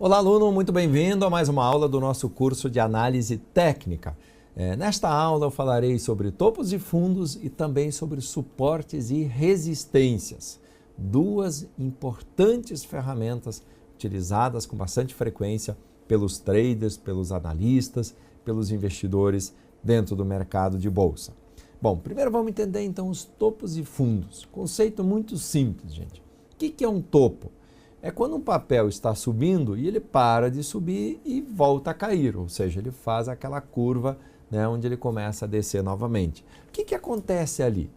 Olá, aluno, muito bem-vindo a mais uma aula do nosso curso de análise técnica. Nesta aula eu falarei sobre topos e fundos e também sobre suportes e resistências, duas importantes ferramentas utilizadas com bastante frequência pelos traders, pelos analistas, pelos investidores dentro do mercado de bolsa. Bom, primeiro vamos entender então os topos e fundos. Conceito muito simples, gente. O que é um topo? É quando um papel está subindo e ele para de subir e volta a cair, ou seja, ele faz aquela curva, né, onde ele começa a descer novamente. O que acontece ali?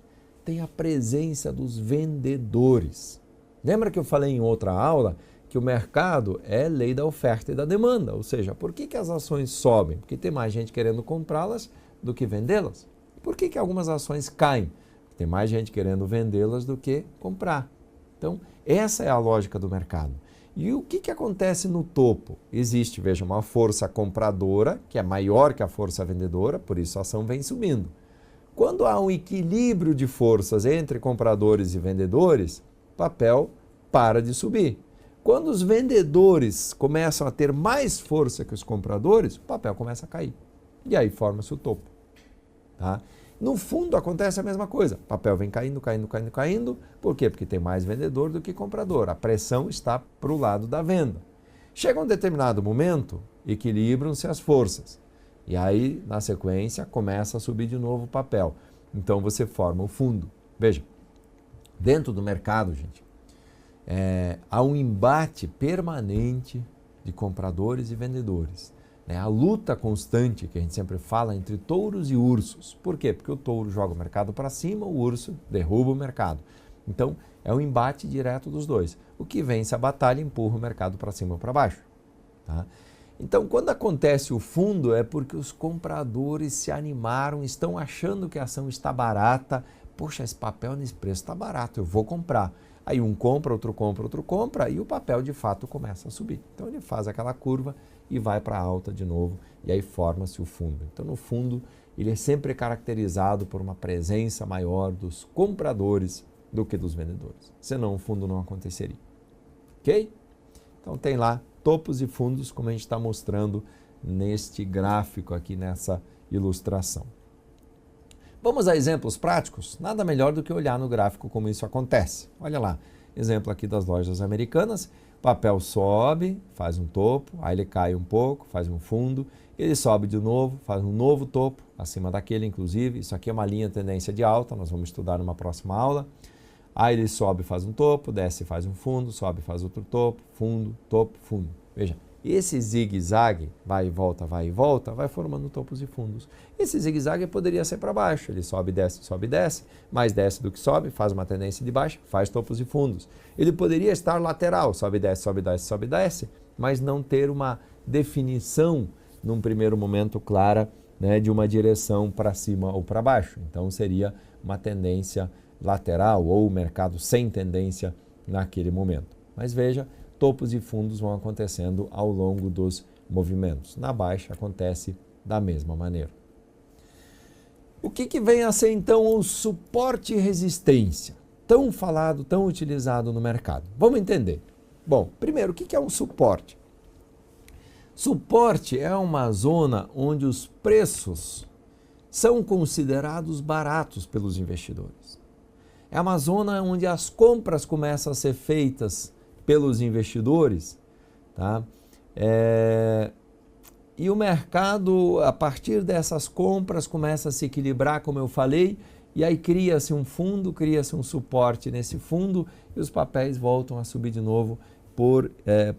Tem a presença dos vendedores. Lembra que eu falei em outra aula que o mercado é lei da oferta e da demanda, ou seja, por que as ações sobem? Porque tem mais gente querendo comprá-las do que vendê-las. Por que algumas ações caem? Porque tem mais gente querendo vendê-las do que comprar. Então, essa é a lógica do mercado. E o que acontece no topo? Existe, veja, uma força compradora, que é maior que a força vendedora, por isso a ação vem subindo. Quando há um equilíbrio de forças entre compradores e vendedores, o papel para de subir. Quando os vendedores começam a ter mais força que os compradores, o papel começa a cair. E aí forma-se o topo. Tá? No fundo acontece a mesma coisa, o papel vem caindo, caindo, caindo, caindo. Por quê? Porque tem mais vendedor do que comprador, a pressão está para o lado da venda. Chega um determinado momento, equilibram-se as forças, e aí na sequência começa a subir de novo o papel. Então você forma o fundo. Veja, dentro do mercado, gente, há um embate permanente de compradores e vendedores. A luta constante que a gente sempre fala entre touros e ursos. Por quê? Porque o touro joga o mercado para cima, o urso derruba o mercado. Então, é um embate direto dos dois. O que vence a batalha empurra o mercado para cima ou para baixo. Tá? Então, quando acontece o fundo, é porque os compradores se animaram, estão achando que a ação está barata. Poxa, esse papel nesse preço está barato, eu vou comprar. Aí um compra, outro compra, e o papel de fato começa a subir. Então ele faz aquela curva e vai para alta de novo, e aí forma-se o fundo. Então no fundo ele é sempre caracterizado por uma presença maior dos compradores do que dos vendedores. Senão o fundo não aconteceria. Ok? Então tem lá topos e fundos, como a gente está mostrando neste gráfico aqui, nessa ilustração. Vamos a exemplos práticos? Nada melhor do que olhar no gráfico como isso acontece. Olha lá, exemplo aqui das lojas americanas, papel sobe, faz um topo, aí ele cai um pouco, faz um fundo, ele sobe de novo, faz um novo topo, acima daquele inclusive, isso aqui é uma linha de tendência de alta, nós vamos estudar numa próxima aula. Aí ele sobe, faz um topo, desce, faz um fundo, sobe, faz outro topo, fundo, fundo. Veja, esse zigue-zague, vai e volta, vai formando topos e fundos. Esse zigue-zague poderia ser para baixo, ele sobe, desce, mais desce do que sobe, faz uma tendência de baixa, faz topos e fundos. Ele poderia estar lateral, sobe, desce, mas não ter uma definição, num primeiro momento, clara, né, de uma direção para cima ou para baixo. Então seria uma tendência lateral ou o mercado sem tendência naquele momento. Mas veja, topos e fundos vão acontecendo ao longo dos movimentos. Na baixa acontece da mesma maneira. O que vem a ser então o suporte e resistência? Tão falado, tão utilizado no mercado. Vamos entender. Bom, primeiro, o que é um suporte? Suporte é uma zona onde os preços são considerados baratos pelos investidores. É uma zona onde as compras começam a ser feitas pelos investidores, tá? E o mercado, a partir dessas compras, começa a se equilibrar, como eu falei, e aí cria-se um fundo, cria-se um suporte nesse fundo e os papéis voltam a subir de novo por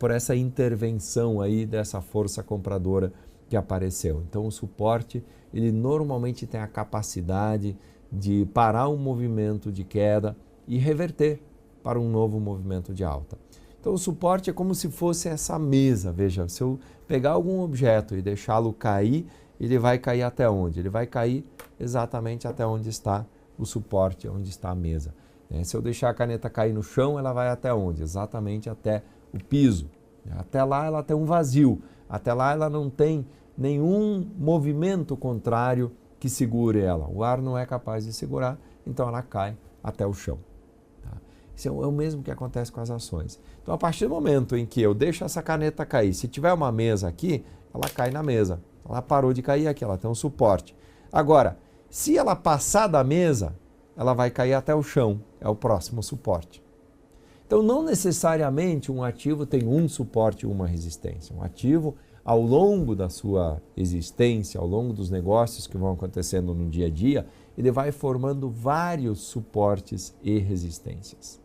essa intervenção aí dessa força compradora que apareceu. Então o suporte, ele normalmente tem a capacidade de parar um movimento de queda e reverter para um novo movimento de alta. Então o suporte é como se fosse essa mesa, veja, se eu pegar algum objeto e deixá-lo cair, ele vai cair até onde? Ele vai cair exatamente até onde está o suporte, onde está a mesa. Se eu deixar a caneta cair no chão, ela vai até onde? Exatamente até o piso. Até lá ela tem um vazio, até lá ela não tem nenhum movimento contrário que segure ela. O ar não é capaz de segurar, então ela cai até o chão. Isso é o mesmo que acontece com as ações. Então, a partir do momento em que eu deixo essa caneta cair, se tiver uma mesa aqui, ela cai na mesa. Ela parou de cair aqui, ela tem um suporte. Agora, se ela passar da mesa, ela vai cair até o chão, é o próximo suporte. Então, não necessariamente um ativo tem um suporte e uma resistência. Um ativo, ao longo da sua existência, ao longo dos negócios que vão acontecendo no dia a dia, ele vai formando vários suportes e resistências.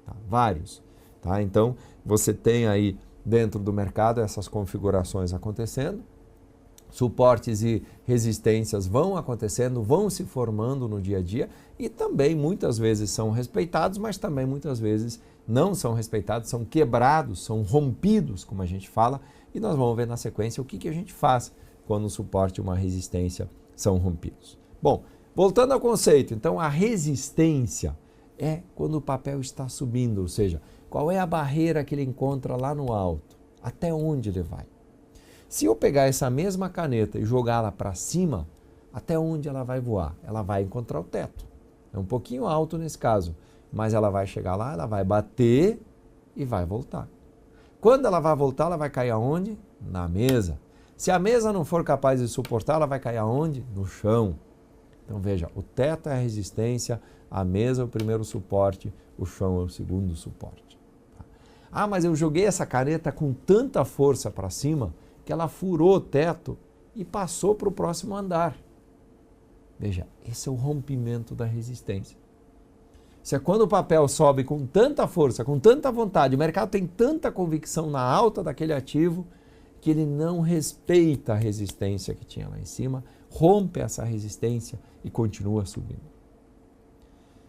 Tá? Vários. Tá? Então, você tem aí dentro do mercado essas configurações acontecendo, suportes e resistências vão acontecendo, vão se formando no dia a dia e também muitas vezes são respeitados, mas também muitas vezes não são respeitados, são quebrados, são rompidos, como a gente fala, e nós vamos ver na sequência o que a gente faz quando um suporte e uma resistência são rompidos. Bom, voltando ao conceito, então a resistência é quando o papel está subindo, ou seja, qual é a barreira que ele encontra lá no alto, até onde ele vai. Se eu pegar essa mesma caneta e jogá-la para cima, até onde ela vai voar? Ela vai encontrar o teto. É um pouquinho alto nesse caso, mas ela vai chegar lá, ela vai bater e vai voltar. Quando ela vai voltar, ela vai cair aonde? Na mesa. Se a mesa não for capaz de suportar, ela vai cair aonde? No chão. Então veja, o teto é a resistência, a mesa é o primeiro suporte, o chão é o segundo suporte. Ah, mas eu joguei essa caneta com tanta força para cima que ela furou o teto e passou para o próximo andar. Veja, esse é o rompimento da resistência. Isso é quando o papel sobe com tanta força, com tanta vontade, o mercado tem tanta convicção na alta daquele ativo que ele não respeita a resistência que tinha lá em cima, rompe essa resistência e continua subindo.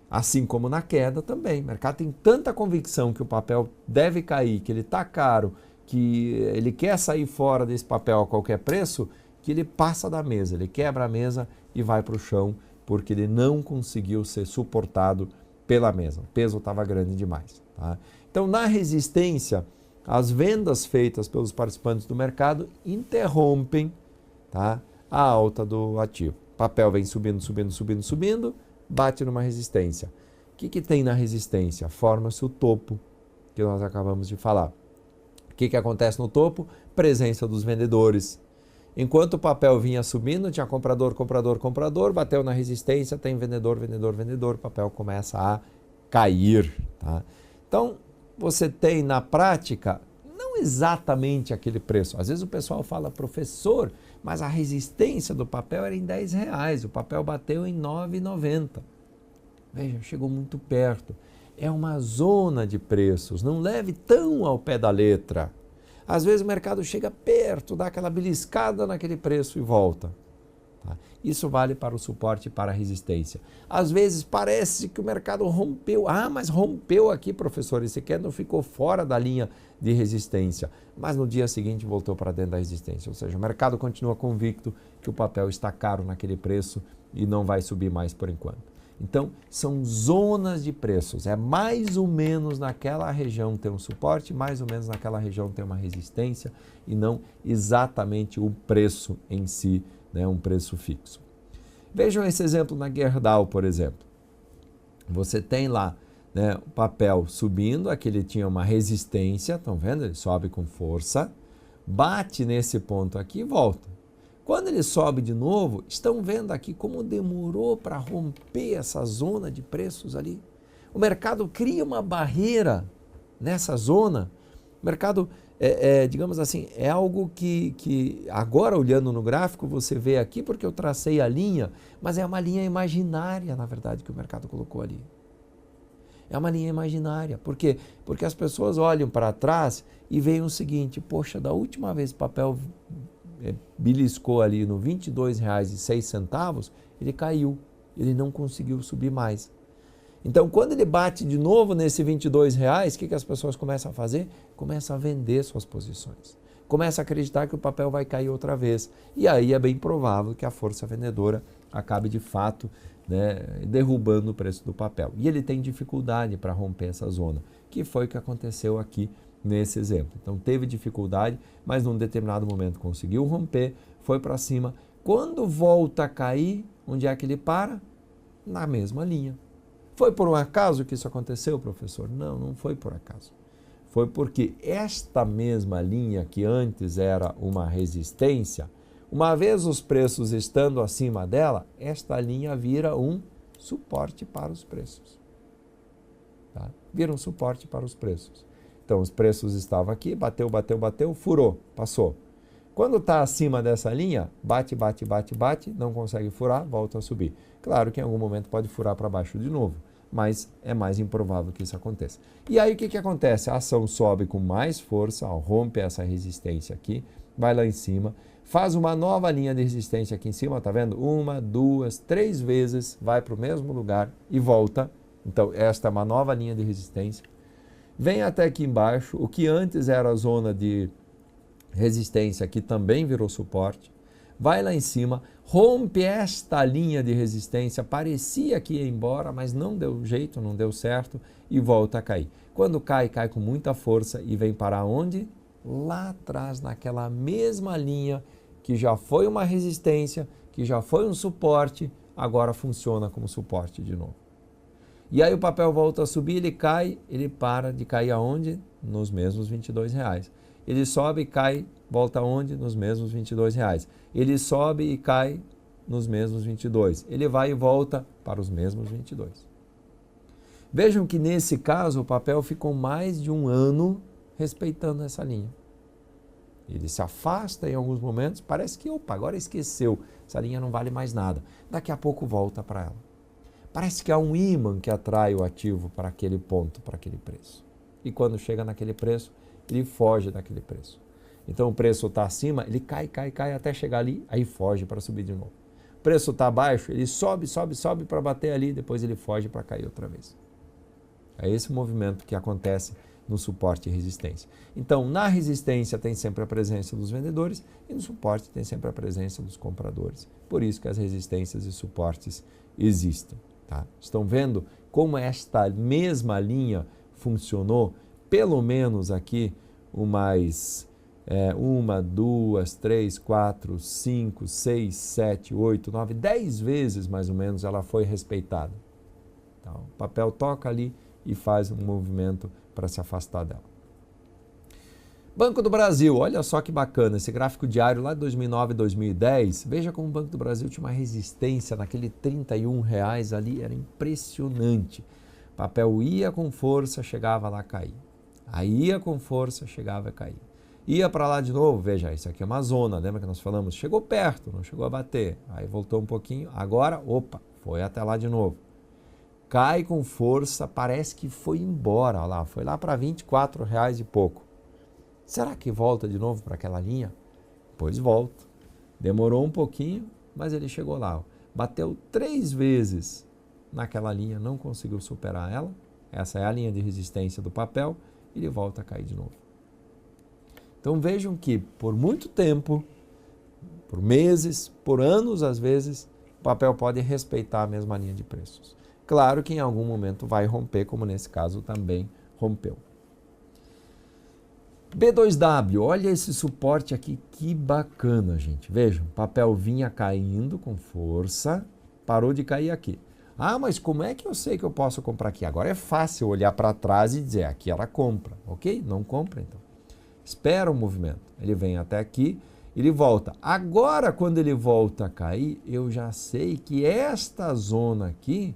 Assim como na queda também, o mercado tem tanta convicção que o papel deve cair, que ele está caro, que ele quer sair fora desse papel a qualquer preço, que ele passa da mesa, ele quebra a mesa e vai para o chão, porque ele não conseguiu ser suportado pela mesa. O peso estava grande demais. Tá? Então, na resistência, as vendas feitas pelos participantes do mercado interrompem, tá, a alta do ativo. O papel vem subindo, subindo, subindo, subindo, bate numa resistência. O que tem na resistência? Forma-se o topo, que nós acabamos de falar. O que acontece no topo? Presença dos vendedores. Enquanto o papel vinha subindo, tinha comprador, comprador, comprador, bateu na resistência, tem vendedor, vendedor, vendedor, o papel começa a cair. Tá? Então, você tem na prática, não exatamente aquele preço. Às vezes o pessoal fala, professor, mas a resistência do papel era em R$10, o papel bateu em R$ 9,90. Veja, chegou muito perto. É uma zona de preços, não leve tão ao pé da letra. Às vezes o mercado chega perto, dá aquela beliscada naquele preço e volta. Tá? Isso vale para o suporte e para a resistência. Às vezes parece que o mercado rompeu. Ah, mas rompeu aqui, professor, esse candle ficou fora da linha de resistência. Mas no dia seguinte voltou para dentro da resistência. Ou seja, o mercado continua convicto que o papel está caro naquele preço e não vai subir mais por enquanto. Então, são zonas de preços. É mais ou menos naquela região tem um suporte, mais ou menos naquela região tem uma resistência e não exatamente o preço em si, né, um preço fixo. Vejam esse exemplo na Gerdau, por exemplo. Você tem lá, né, o papel subindo, aqui ele tinha uma resistência, estão vendo? Ele sobe com força, bate nesse ponto aqui e volta. Quando ele sobe de novo, estão vendo aqui como demorou para romper essa zona de preços ali. O mercado cria uma barreira nessa zona. O mercado, digamos assim, é algo que agora olhando no gráfico você vê aqui porque eu tracei a linha, mas é uma linha imaginária, na verdade, que o mercado colocou ali. É uma linha imaginária. Por quê? Porque as pessoas olham para trás e veem o seguinte, poxa, da última vez o papel beliscou ali no R$ 22,06, ele caiu, ele não conseguiu subir mais. Então, quando ele bate de novo nesse R$ 22,00, o que as pessoas começam a fazer? Começam a vender suas posições. Começam a acreditar que o papel vai cair outra vez. E aí é bem provável que a força vendedora acabe de fato, né, derrubando o preço do papel. E ele tem dificuldade para romper essa zona, que foi o que aconteceu aqui nesse exemplo. Então teve dificuldade, mas num determinado momento conseguiu romper, foi para cima. Quando volta a cair, onde é que ele para? Na mesma linha. Foi por um acaso que isso aconteceu, professor? Não, não foi por acaso. Foi porque esta mesma linha que antes era uma resistência, uma vez os preços estando acima dela, esta linha vira um suporte para os preços. Tá? Vira um suporte para os preços. Então, os preços estavam aqui, bateu, bateu, bateu, furou, passou. Quando está acima dessa linha, bate, bate, bate, bate, não consegue furar, volta a subir. Claro que em algum momento pode furar para baixo de novo, mas é mais improvável que isso aconteça. E aí o que acontece? A ação sobe com mais força, rompe essa resistência aqui, vai lá em cima, faz uma nova linha de resistência aqui em cima, tá vendo? 1, 2, 3 vezes, vai para o mesmo lugar e volta. Então, esta é uma nova linha de resistência. Vem até aqui embaixo, o que antes era a zona de resistência aqui também virou suporte. Vai lá em cima, rompe esta linha de resistência, parecia que ia embora, mas não deu jeito, não deu certo e volta a cair. Quando cai, cai com muita força e vem parar onde? Lá atrás, naquela mesma linha que já foi uma resistência, que já foi um suporte, agora funciona como suporte de novo. E aí o papel volta a subir, ele cai, ele para de cair aonde? Nos mesmos R$22. Ele sobe e cai, volta aonde? Nos mesmos R$22. Ele sobe e cai nos mesmos 22. Ele vai e volta para os mesmos 22. Vejam que nesse caso o papel ficou mais de um ano respeitando essa linha. Ele se afasta em alguns momentos, parece que, opa, agora esqueceu, essa linha não vale mais nada. Daqui a pouco volta para ela. Parece que há um ímã que atrai o ativo para aquele ponto, para aquele preço. E quando chega naquele preço, ele foge daquele preço. Então o preço está acima, ele cai, cai, cai até chegar ali, aí foge para subir de novo. O preço está abaixo, ele sobe, sobe, sobe para bater ali, depois ele foge para cair outra vez. É esse movimento que acontece no suporte e resistência. Então, na resistência tem sempre a presença dos vendedores e no suporte tem sempre a presença dos compradores. Por isso que as resistências e suportes existem. Tá? Estão vendo como esta mesma linha funcionou? Pelo menos aqui, umas 1, 2, 3, 4, 5, 6, 7, 8, 9, 10 vezes mais ou menos ela foi respeitada. Então, o papel toca ali e faz um movimento para se afastar dela. Banco do Brasil, olha só que bacana, esse gráfico diário lá de 2009 e 2010, veja como o Banco do Brasil tinha uma resistência naquele R$31 ali, era impressionante. O papel ia com força, chegava lá a cair. Aí ia com força, chegava a cair. Ia para lá de novo, veja, isso aqui é uma zona, lembra que nós falamos? Chegou perto, não chegou a bater, aí voltou um pouquinho, agora, opa, foi até lá de novo. Cai com força, parece que foi embora lá, foi lá para R$24 e pouco. Será que volta de novo para aquela linha? Pois volta. Demorou um pouquinho, mas ele chegou lá. Bateu 3 vezes naquela linha, não conseguiu superar ela. Essa é a linha de resistência do papel. Ele volta a cair de novo. Então vejam que por muito tempo, por meses, por anos às vezes, o papel pode respeitar a mesma linha de preços. Claro que em algum momento vai romper, como nesse caso também rompeu. B2W, olha esse suporte aqui, que bacana, gente. Vejam, o papel vinha caindo com força, parou de cair aqui. Ah, mas como é que eu sei que eu posso comprar aqui? Agora é fácil olhar para trás e dizer, aqui ela compra, ok? Não compra, então. Espera o movimento. Ele vem até aqui, ele volta. Agora, quando ele volta a cair, eu já sei que esta zona aqui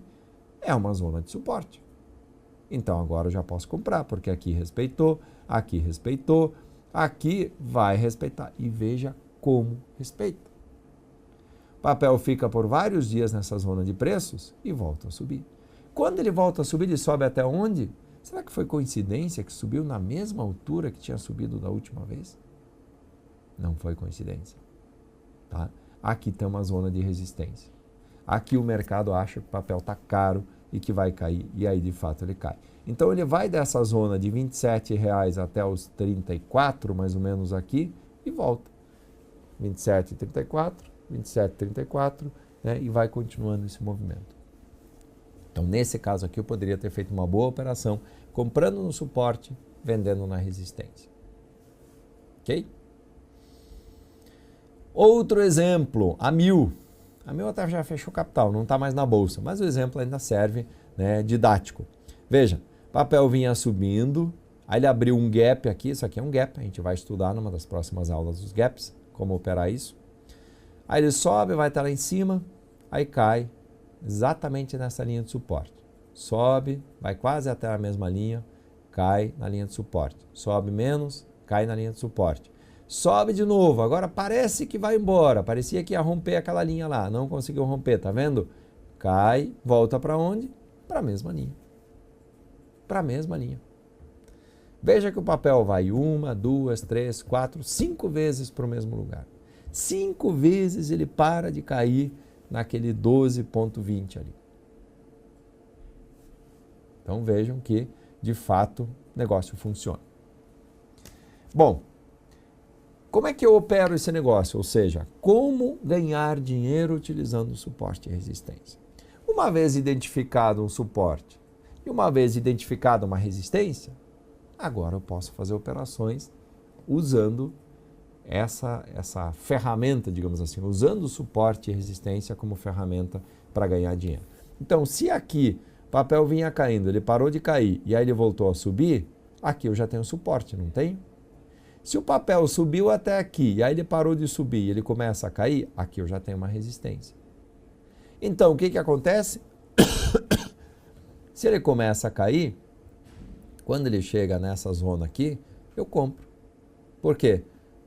é uma zona de suporte. Então, agora eu já posso comprar, porque aqui respeitou, aqui vai respeitar. E veja como respeita. O papel fica por vários dias nessa zona de preços e volta a subir. Quando ele volta a subir, ele sobe até onde? Será que foi coincidência que subiu na mesma altura que tinha subido da última vez? Não foi coincidência. Tá? Aqui tem uma zona de resistência. Aqui o mercado acha que o papel está caro e que vai cair, e aí de fato ele cai. Então ele vai dessa zona de R$27 até os 34, mais ou menos aqui, e volta. 27,34, 27,34, né, e vai continuando esse movimento. Então nesse caso aqui eu poderia ter feito uma boa operação, comprando no suporte, vendendo na resistência. Ok? Outro exemplo, a Mil. A Mil até já fechou capital, não está mais na bolsa, mas o exemplo ainda serve. né, didático. Veja, papel vinha subindo, aí ele abriu um gap aqui, isso aqui é um gap, a gente vai estudar numa das próximas aulas os gaps, como operar isso. Aí ele sobe, vai até lá em cima, aí cai exatamente nessa linha de suporte. Sobe, vai quase até a mesma linha, cai na linha de suporte. Sobe menos, cai na linha de suporte. Sobe de novo, agora parece que vai embora, parecia que ia romper aquela linha lá, não conseguiu romper, tá vendo? Cai, volta para onde? Para a mesma linha. Para a mesma linha. Veja que o papel vai 1, 2, 3, 4, 5 vezes para o mesmo lugar. 5 vezes ele para de cair naquele 12,20 ali. Então vejam que, de fato, o negócio funciona. Bom, como é que eu opero esse negócio? Ou seja, como ganhar dinheiro utilizando suporte e resistência? Uma vez identificado um suporte e uma vez identificada uma resistência, agora eu posso fazer operações usando essa ferramenta, digamos assim, usando o suporte e resistência como ferramenta para ganhar dinheiro. Então, se aqui o papel vinha caindo, ele parou de cair e aí ele voltou a subir, aqui eu já tenho suporte, não tenho? Se o papel subiu até aqui e aí ele parou de subir e ele começa a cair, aqui eu já tenho uma resistência. Então, o que acontece? Se ele começa a cair, quando ele chega nessa zona aqui, eu compro. Por quê?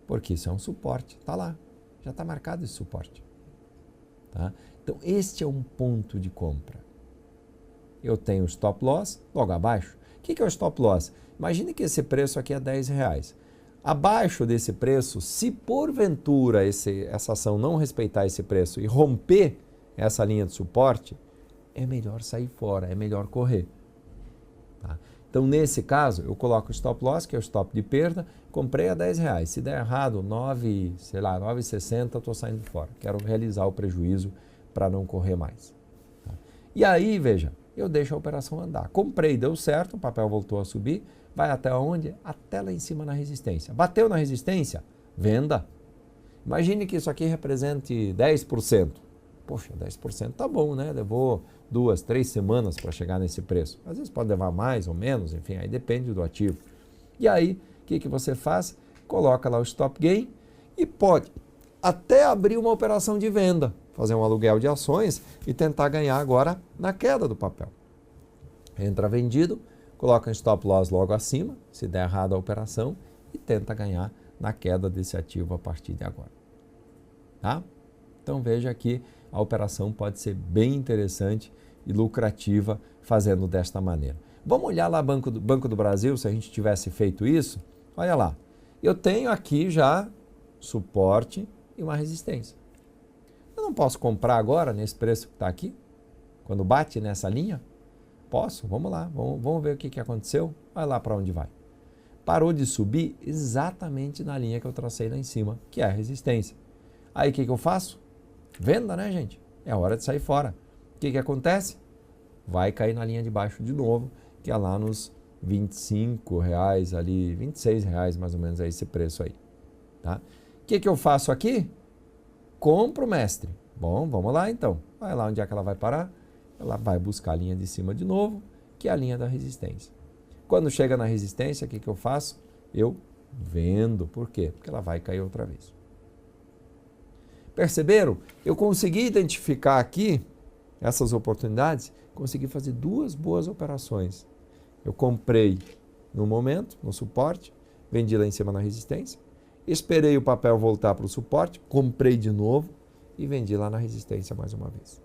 Porque isso é um suporte, está lá, já está marcado esse suporte. Tá? Então, este é um ponto de compra. Eu tenho o stop loss logo abaixo. O que é o stop loss? Imagine que esse preço aqui é R$10. Abaixo desse preço, se porventura essa ação não respeitar esse preço e romper essa linha de suporte, é melhor sair fora, é melhor correr. Tá? Então, nesse caso, eu coloco o stop loss, que é o stop de perda, comprei a R$10. Se der errado, 9,60, estou saindo fora. Quero realizar o prejuízo para não correr mais. Tá? E aí, veja, eu deixo a operação andar. Comprei, deu certo, o papel voltou a subir, vai até onde? Até lá em cima na resistência. Bateu na resistência? Venda. Imagine que isso aqui represente 10%. Poxa, 10% tá bom, né? Levou 2, 3 semanas para chegar nesse preço. Às vezes pode levar mais ou menos, enfim, aí depende do ativo. E aí, o que você faz? Coloca lá o stop gain e pode até abrir uma operação de venda, fazer um aluguel de ações e tentar ganhar agora na queda do papel. Entra vendido, coloca um stop loss logo acima, se der errado a operação, e tenta ganhar na queda desse ativo a partir de agora. Tá? Então veja que a operação pode ser bem interessante e lucrativa fazendo desta maneira. Vamos olhar lá Banco do Brasil, se a gente tivesse feito isso. Olha lá, eu tenho aqui já suporte e uma resistência. Eu não posso comprar agora nesse preço que está aqui? Quando bate nessa linha? Posso? Vamos lá, vamos ver o que aconteceu. Vai lá para onde vai. Parou de subir exatamente na linha que eu tracei lá em cima, que é a resistência. Aí o que eu faço? Venda, né, gente? É hora de sair fora. O que acontece? Vai cair na linha de baixo de novo, que é lá nos R$25 ali, R$26 mais ou menos é esse preço aí. Tá? O que eu faço aqui? Compro, mestre. Bom, vamos lá então. Vai lá onde é que ela vai parar? Ela vai buscar a linha de cima de novo, que é a linha da resistência. Quando chega na resistência, o que eu faço? Eu vendo. Por quê? Porque ela vai cair outra vez. Perceberam? Eu consegui identificar aqui essas oportunidades, consegui fazer 2 boas operações. Eu comprei no momento, no suporte, vendi lá em cima na resistência, esperei o papel voltar para o suporte, comprei de novo e vendi lá na resistência mais uma vez.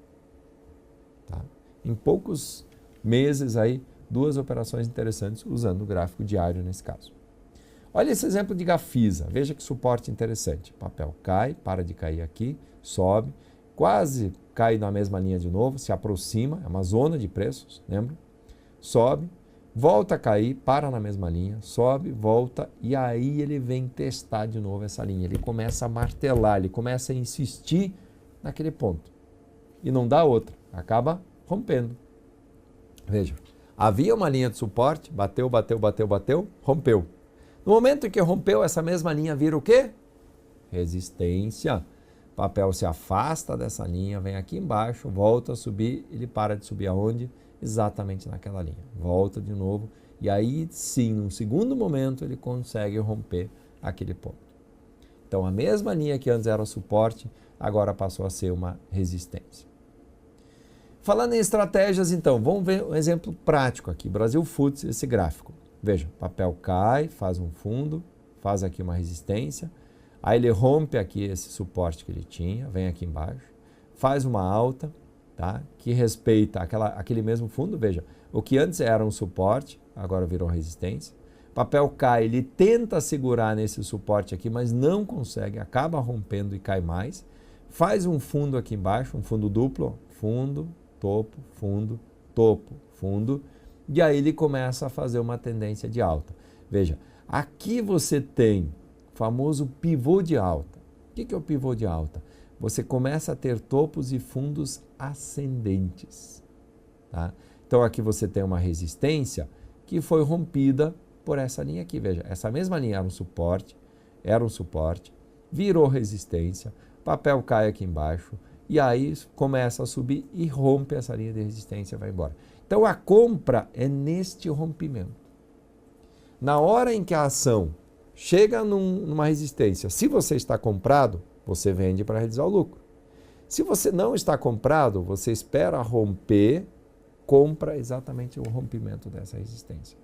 Tá? Em poucos meses aí, 2 operações interessantes usando o gráfico diário nesse caso. Olha esse exemplo de Gafisa, veja que suporte interessante. O papel cai, para de cair aqui, sobe, quase cai na mesma linha de novo, se aproxima, é uma zona de preços, lembra? Sobe, volta a cair, para na mesma linha, sobe, volta e aí ele vem testar de novo essa linha. Ele começa a martelar, ele começa a insistir naquele ponto. E não dá outra, acaba rompendo. Veja, havia uma linha de suporte, bateu, rompeu. No momento em que rompeu, essa mesma linha vira o quê? Resistência. O papel se afasta dessa linha, vem aqui embaixo, volta a subir, ele para de subir aonde? exatamente naquela linha. Volta de novo e aí sim, num segundo momento, ele consegue romper aquele ponto. Então a mesma linha que antes era suporte, agora passou a ser uma resistência. Falando em estratégias, então, vamos ver um exemplo prático aqui. Brasil Futs, esse gráfico. Veja, papel cai, faz um fundo, faz aqui uma resistência, aí ele rompe aqui esse suporte que ele tinha, vem aqui embaixo, faz uma alta, tá? Que respeita aquele mesmo fundo, veja, o que antes era um suporte, agora virou resistência. Papel cai, ele tenta segurar nesse suporte aqui, mas não consegue, acaba rompendo e cai mais. Faz um fundo aqui embaixo, um fundo duplo, fundo, topo, fundo, e aí ele começa a fazer uma tendência de alta. Veja, aqui você tem o famoso pivô de alta. O que é o pivô de alta? Você começa a ter topos e fundos ascendentes. Tá? Então aqui você tem uma resistência que foi rompida por essa linha aqui. Veja, essa mesma linha era um suporte, virou resistência, papel cai aqui embaixo, e aí começa a subir e rompe essa linha de resistência e vai embora. Então a compra é neste rompimento. Na hora em que a ação chega numa resistência, se você está comprado, você vende para realizar o lucro. Se você não está comprado, você espera romper, compra exatamente o rompimento dessa resistência.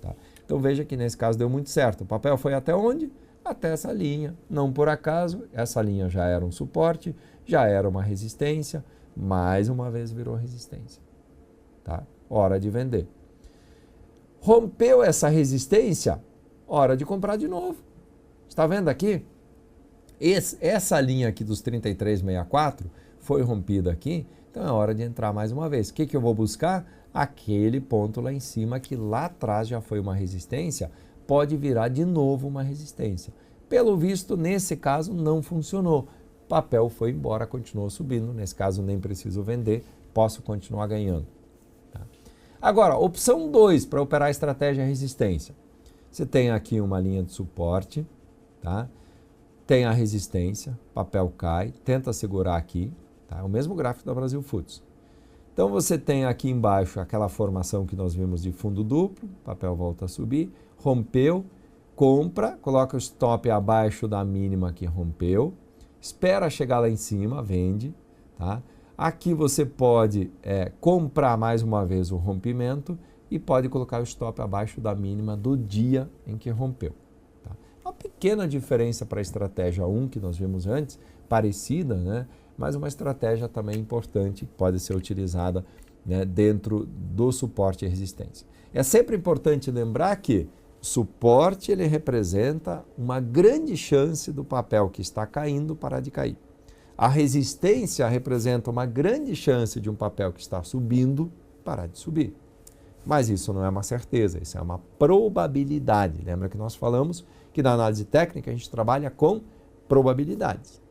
Tá? Então veja que nesse caso deu muito certo. O papel foi até onde? Até essa linha. Não por acaso, essa linha já era um suporte, já era uma resistência, mais uma vez virou resistência. Tá? Hora de vender. Rompeu essa resistência, hora de comprar de novo. Está vendo aqui? Essa linha aqui dos 33,64 foi rompida aqui, então é hora de entrar mais uma vez. O que eu vou buscar? Aquele ponto lá em cima que lá atrás já foi uma resistência, pode virar de novo uma resistência. Pelo visto, nesse caso, não funcionou. O papel foi embora, continuou subindo. Nesse caso, nem preciso vender, posso continuar ganhando. Tá? Agora, opção 2 para operar a estratégia resistência. Você tem aqui uma linha de suporte, tá? Tem a resistência, papel cai, tenta segurar aqui. Tá? É o mesmo gráfico da Brasil Futs. Então você tem aqui embaixo aquela formação que nós vimos de fundo duplo, papel volta a subir, rompeu, compra, coloca o stop abaixo da mínima que rompeu, espera chegar lá em cima, vende. Tá? Aqui você pode comprar mais uma vez o rompimento e pode colocar o stop abaixo da mínima do dia em que rompeu. Tá? Uma pequena diferença para a estratégia 1 que nós vimos antes, parecida, né? Mas uma estratégia também importante que pode ser utilizada, né, dentro do suporte e resistência. É sempre importante lembrar que o suporte ele representa uma grande chance do papel que está caindo parar de cair. A resistência representa uma grande chance de um papel que está subindo parar de subir. Mas isso não é uma certeza, isso é uma probabilidade. Lembra que nós falamos que na análise técnica a gente trabalha com probabilidades.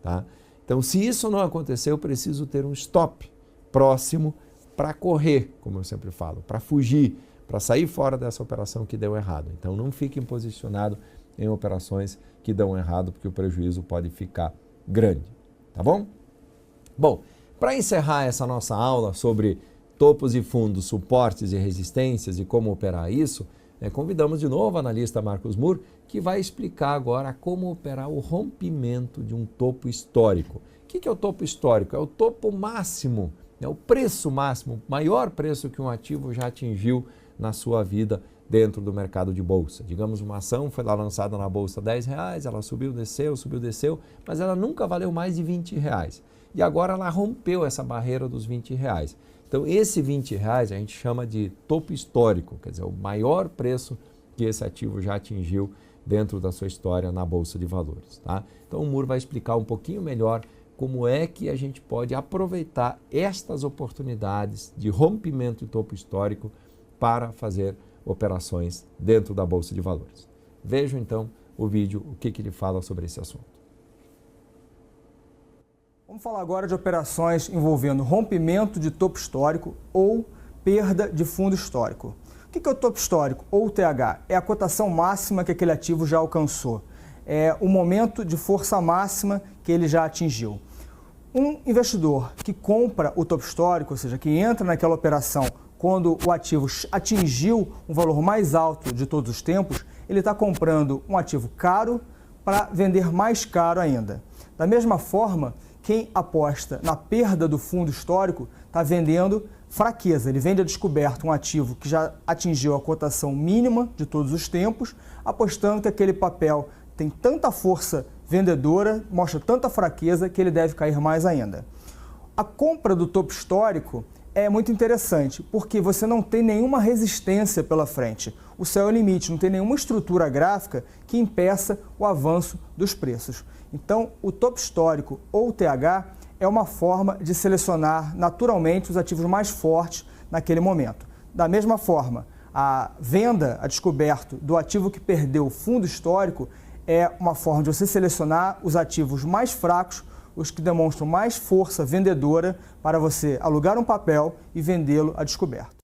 Tá? Então, se isso não acontecer, eu preciso ter um stop próximo para correr, como eu sempre falo, para fugir, para sair fora dessa operação que deu errado. Então, não fiquem posicionados em operações que dão errado, porque o prejuízo pode ficar grande. Tá bom? Bom, para encerrar essa nossa aula sobre topos e fundos, suportes e resistências e como operar isso, convidamos de novo o analista Marcos Mur, que vai explicar agora como operar o rompimento de um topo histórico. O que é o topo histórico? É o topo máximo, é o preço máximo, o maior preço que um ativo já atingiu na sua vida dentro do mercado de bolsa. Digamos, uma ação foi lá lançada na bolsa R$10, ela subiu, desceu, mas ela nunca valeu mais de R$20. E agora ela rompeu essa barreira dos R$20. Então, esse R$20 a gente chama de topo histórico, quer dizer, o maior preço que esse ativo já atingiu dentro da sua história na Bolsa de Valores. Tá? Então, o Mur vai explicar um pouquinho melhor como é que a gente pode aproveitar estas oportunidades de rompimento de topo histórico para fazer operações dentro da Bolsa de Valores. Vejam, então, o vídeo, o que ele fala sobre esse assunto. Vamos falar agora de operações envolvendo rompimento de topo histórico ou perda de fundo histórico. O que é o topo histórico ou TH? É a cotação máxima que aquele ativo já alcançou. É o momento de força máxima que ele já atingiu. Um investidor que compra o topo histórico, ou seja, que entra naquela operação quando o ativo atingiu um valor mais alto de todos os tempos, ele está comprando um ativo caro para vender mais caro ainda. Da mesma forma, quem aposta na perda do fundo histórico está vendendo fraqueza. Ele vende a descoberto um ativo que já atingiu a cotação mínima de todos os tempos, apostando que aquele papel tem tanta força vendedora, mostra tanta fraqueza que ele deve cair mais ainda. A compra do topo histórico é muito interessante, porque você não tem nenhuma resistência pela frente. O céu é o limite, não tem nenhuma estrutura gráfica que impeça o avanço dos preços. Então, o topo histórico ou o TH é uma forma de selecionar naturalmente os ativos mais fortes naquele momento. Da mesma forma, a venda, a descoberto do ativo que perdeu o fundo histórico é uma forma de você selecionar os ativos mais fracos, os que demonstram mais força vendedora para você alugar um papel e vendê-lo a descoberto.